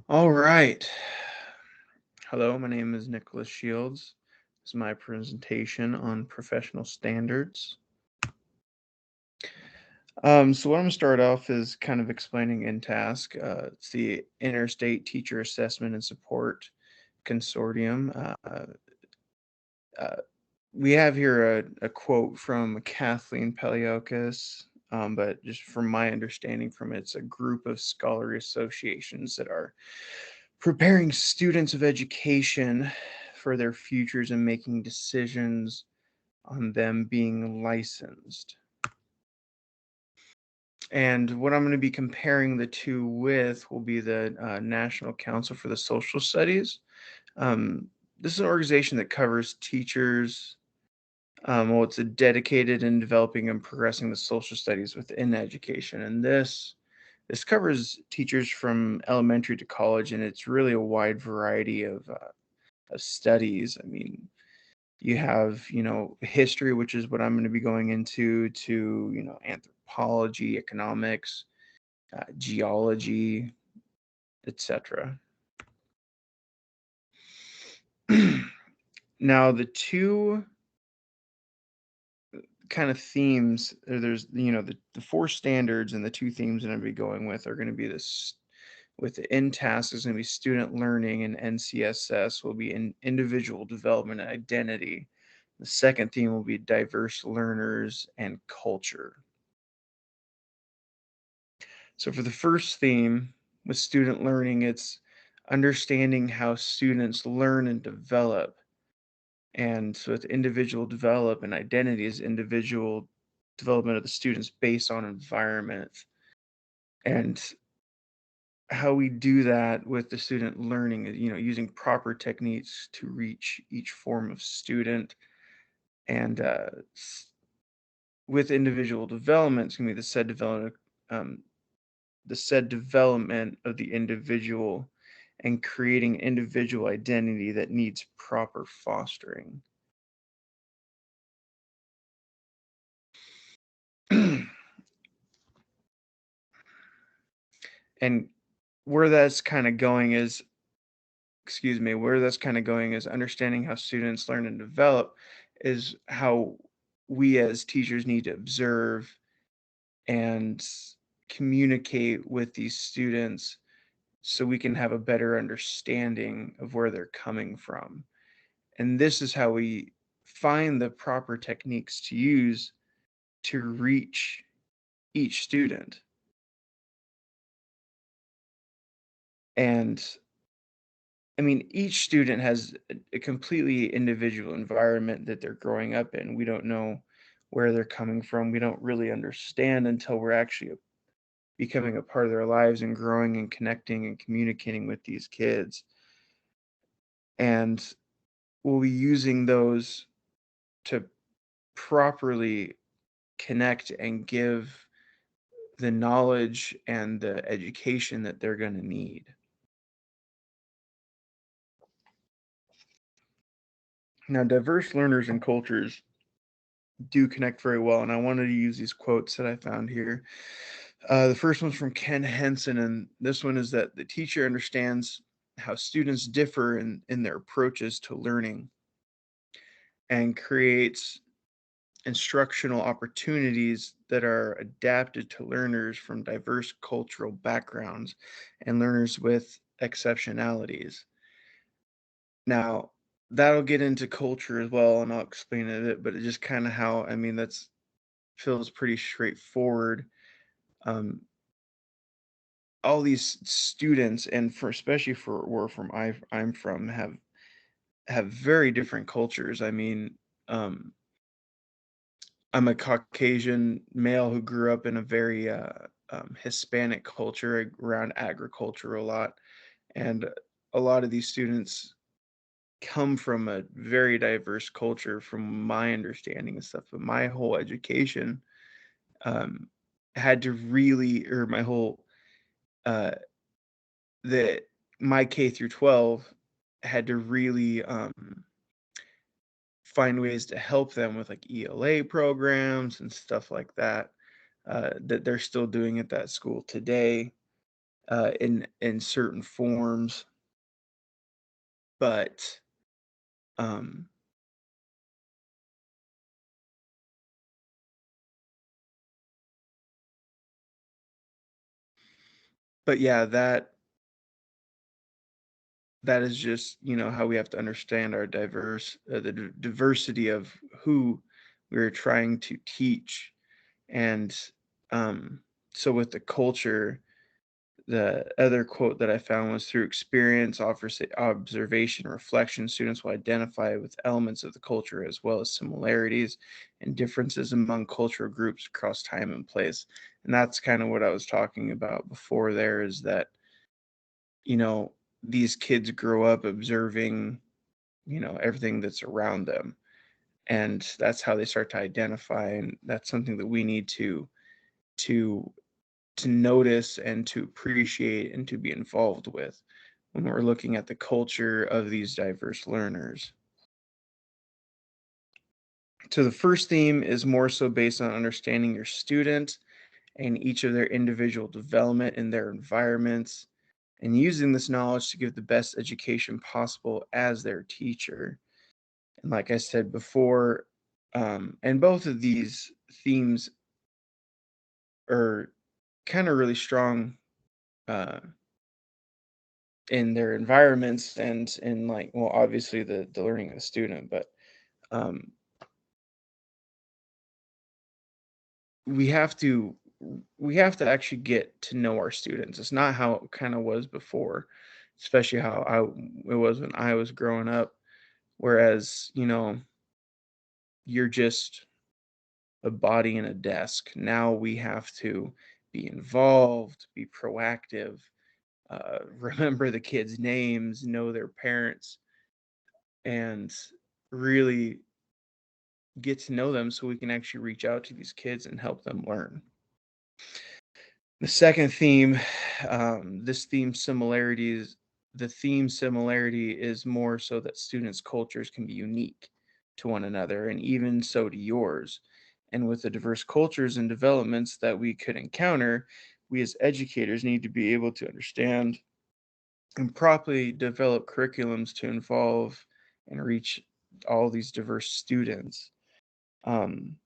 All right. Hello, my name is Nicholas Shields. This is my presentation on professional standards. So what I'm going to start off is kind of explaining InTask. It's the Interstate Teacher Assessment and Support Consortium. Uh, we have here a quote from Kathleen Paleokis, but just from my understanding from it, it's a group of scholarly associations that are preparing students of education for their futures and making decisions on them being licensed. And what I'm going to be comparing the two with will be the National Council for the Social Studies. This is an organization that covers teachers. Well, it's a dedicated in developing and progressing the social studies within education, and this covers teachers from elementary to college, and it's really a wide variety of studies. I mean, you have, history, which is what I'm going to be going into, to, anthropology, economics, geology, etc. Now, the two kind of themes, there's, the four standards and the two themes that I'm going to be going with are going to be this. With the N task is going to be student learning, and NCSS will be in individual development and identity. The second theme will be diverse learners and culture. So for the first theme with student learning, it's understanding how students learn and develop. And so with individual develop and identity is individual development of the students based on environment. And how we do that with the student learning is, using proper techniques to reach each form of student. And with individual development, it's going to be um, the said development of the individual and creating individual identity that needs proper fostering. And where that's kind of going is, excuse me, where that's kind of going is understanding how students learn and develop is how we as teachers need to observe and communicate with these students so we can have a better understanding of where they're coming from. And this is how we find the proper techniques to use to reach each student. And I mean, each student has a completely individual environment that they're growing up in. We don't know where they're coming from. We don't really understand until we're actually becoming a part of their lives and growing and connecting and communicating with these kids. And we'll be using those to properly connect and give the knowledge and the education that they're going to need. Now, diverse learners and cultures do connect very well, and I wanted to use these quotes that I found here. The first one's from Ken Henson, and this one is that the teacher understands how students differ in their approaches to learning and creates instructional opportunities that are adapted to learners from diverse cultural backgrounds and learners with exceptionalities. Now, that'll get into culture as well, and I'll explain it, but it just kind of how, I mean, that's feels pretty straightforward. Um, all these students, and for especially for where I'm from, have very different cultures. I mean, um, I'm a Caucasian male who grew up in a very Hispanic culture around agriculture a lot, and a lot of these students come from a very diverse culture, from my understanding and stuff. But my whole education um, had to really, or my whole uh, that my K through 12 had to really find ways to help them with like ELA programs and stuff like that that they're still doing at that school today. in certain forms, but um, yeah, that is just, how we have to understand our diversity of who we're trying to teach. And um, so with the culture, the other quote that I found was, through experience, offers observation, reflection, students will identify with elements of the culture as well as similarities and differences among cultural groups across time and place. And that's kind of what I was talking about before there, is that, you know, these kids grow up observing, everything that's around them. And that's how they start to identify. And that's something that we need to notice and to appreciate and to be involved with when we're looking at the culture of these diverse learners. So the first theme is more so based on understanding your student and each of their individual development in their environments, and using this knowledge to give the best education possible as their teacher. And like I said before, and both of these themes are kind of really strong uh, in their environments, and in, like, well, obviously the learning of the student, but um, we have to we have to actually get to know our students. It's not how it kind of was before, especially how it was when I was growing up. Whereas, you're just a body in a desk. Now we have to be involved, be proactive, remember the kids' names, know their parents, and really get to know them so we can actually reach out to these kids and help them learn. The second theme, this theme similarities, the theme similarity is more so that students' cultures can be unique to one another, and even so to yours. And with the diverse cultures and developments that we could encounter, we as educators need to be able to understand and properly develop curriculums to involve and reach all these diverse students. Um,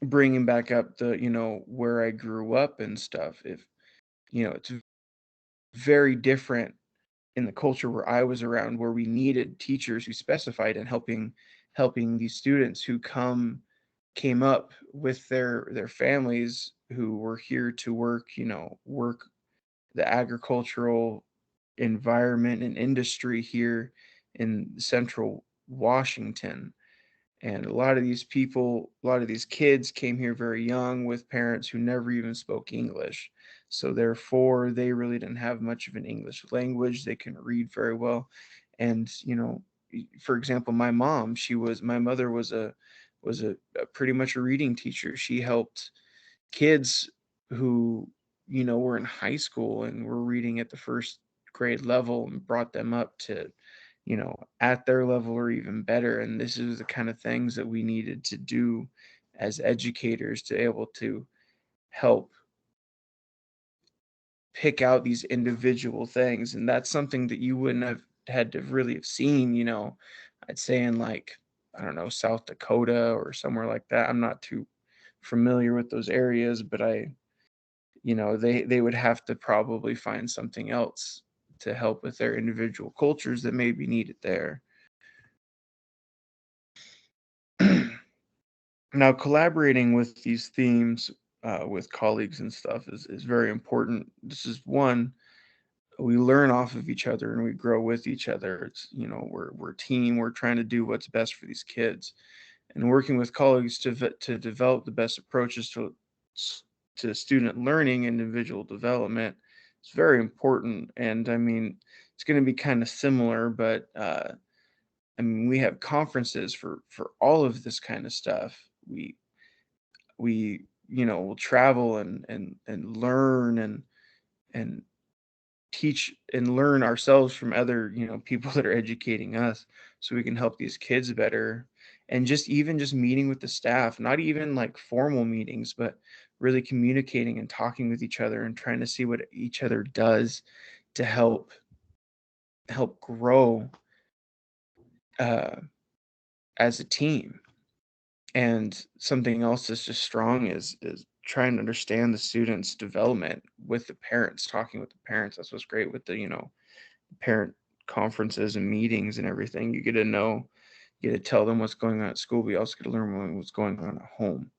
Bringing back up the, where I grew up and stuff, if, it's very different in the culture where I was around, where we needed teachers who specified in helping these students who came up with their families, who were here to work, work the agricultural environment and industry here in central Washington. And a lot of these kids came here very young with parents who never even spoke English. So therefore, they really didn't have much of an English language. They couldn't read very well. And, for example, my mother was a pretty much a reading teacher. She helped kids who, were in high school and were reading at the first grade level, and brought them up to, at their level or even better. And this is the kind of things that we needed to do as educators, to able to help pick out these individual things. And that's something that you wouldn't have had to really have seen, I'd say in, like, I don't know, South Dakota or somewhere like that. I'm not too familiar with those areas, but they would have to probably find something else to help with their individual cultures that may be needed there. Now, collaborating with these themes with colleagues and stuff is very important. This is one, we learn off of each other and we grow with each other. It's, we're a team. We're trying to do what's best for these kids, and working with colleagues to develop the best approaches to student learning and individual development. It's very important. And I mean, it's going to be kind of similar, but I mean, we have conferences for all of this kind of stuff. We will travel and learn and teach and learn ourselves from other, people that are educating us, so we can help these kids better. And just even just meeting with the staff, not even like formal meetings, but really communicating and talking with each other and trying to see what each other does to help grow uh, as a team. And something else that's just strong is trying to understand the students' development with the parents, talking with the parents. That's what's great with the, parent conferences and meetings and everything. You get to know, you get to tell them what's going on at school, but you also get to learn what's going on at home.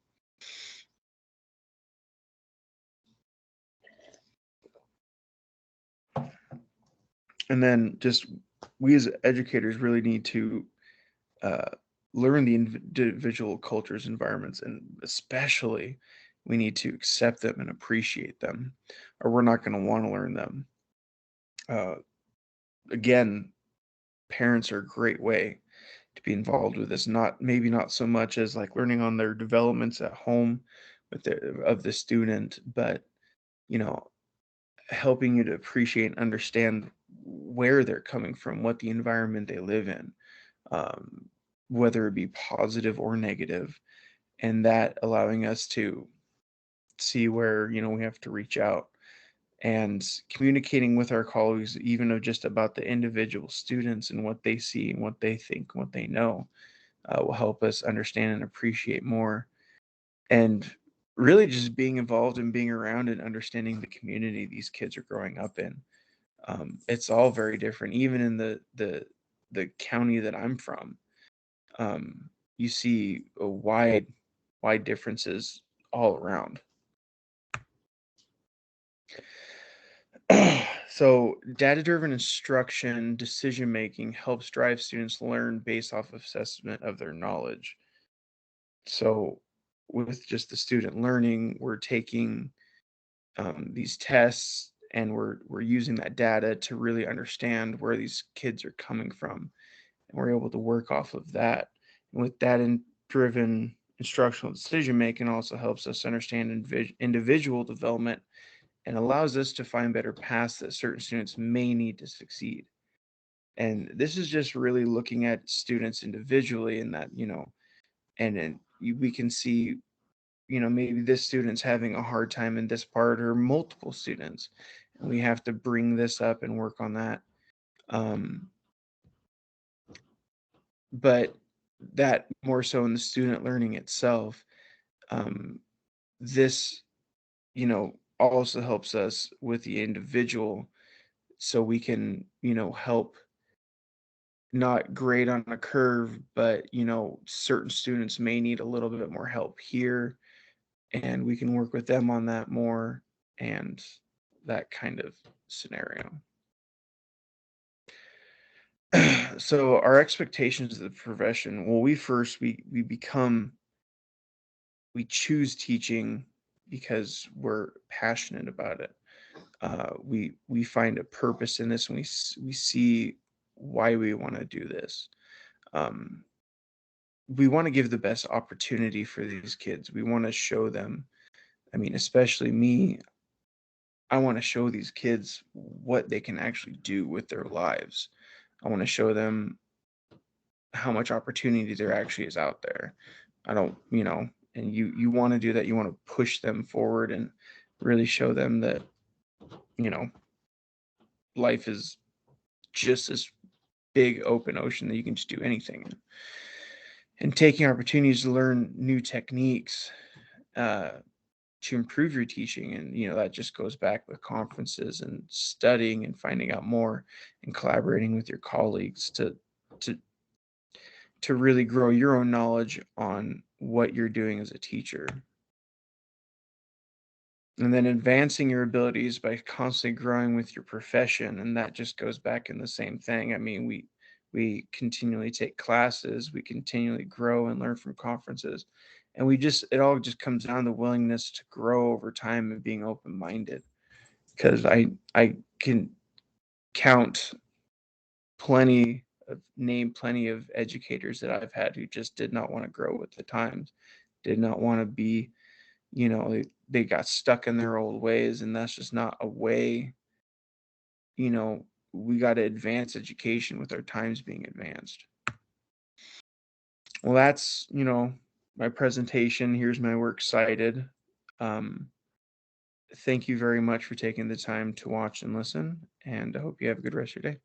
And then just we as educators really need to uh, learn the individual cultures, environments, and especially we need to accept them and appreciate them, or we're not going to want to learn them. Uh, Again, parents are a great way to be involved with this. Not maybe not so much as like learning on their developments at home with the student, but you know, helping you to appreciate and understand where they're coming from, what the environment they live in, um, whether it be positive or negative, and that allowing us to see where we have to reach out and communicating with our colleagues, even of just about the individual students and what they see and what they think, what they know, will help us understand and appreciate more. And really, just being involved and being around and understanding the community these kids are growing up in. It's all very different, even in the county that I'm from. You see a wide differences all around. So, data-driven instruction, decision making helps drive students learn based off of assessment of their knowledge. So, with just the student learning, we're taking these tests and we're using that data to really understand where these kids are coming from, and we're able to work off of that. And with data-driven instructional decision making, also helps us understand individual development and allows us to find better paths that certain students may need to succeed. And this is just really looking at students individually, and that and then we can see maybe this student's having a hard time in this part, or multiple students, and we have to bring this up and work on that. um, but that more so in the student learning itself, um, this also helps us with the individual, so we can help not grade on a curve, but certain students may need a little bit more help here, and we can work with them on that more, and that kind of scenario. So our expectations of the profession, well, we choose teaching because we're passionate about it. We find a purpose in this, and we see why we want to do this. um, we want to give the best opportunity for these kids. We want to show them, I mean, especially me, I want to show these kids what they can actually do with their lives. I want to show them how much opportunity there actually is out there. I don't, and you want to do that. You want to push them forward and really show them that, you know, life is just this big open ocean that you can just do anything. And taking opportunities to learn new techniques, uh, to improve your teaching, and that just goes back with conferences and studying and finding out more and collaborating with your colleagues to to really grow your own knowledge on what you're doing as a teacher. And then advancing your abilities by constantly growing with your profession, and that just goes back in the same thing. I mean, we continually take classes, we continually grow and learn from conferences, and it all just comes down to willingness to grow over time and being open-minded. Because I can count name plenty of educators that I've had who just did not want to grow with the times, did not want to be, they got stuck in their old ways, and that's just not a way. you know we got to advance education with our times being advanced. Well, that's my presentation. Here's my works cited. Um, Thank you very much for taking the time to watch and listen, and I hope you have a good rest of your day.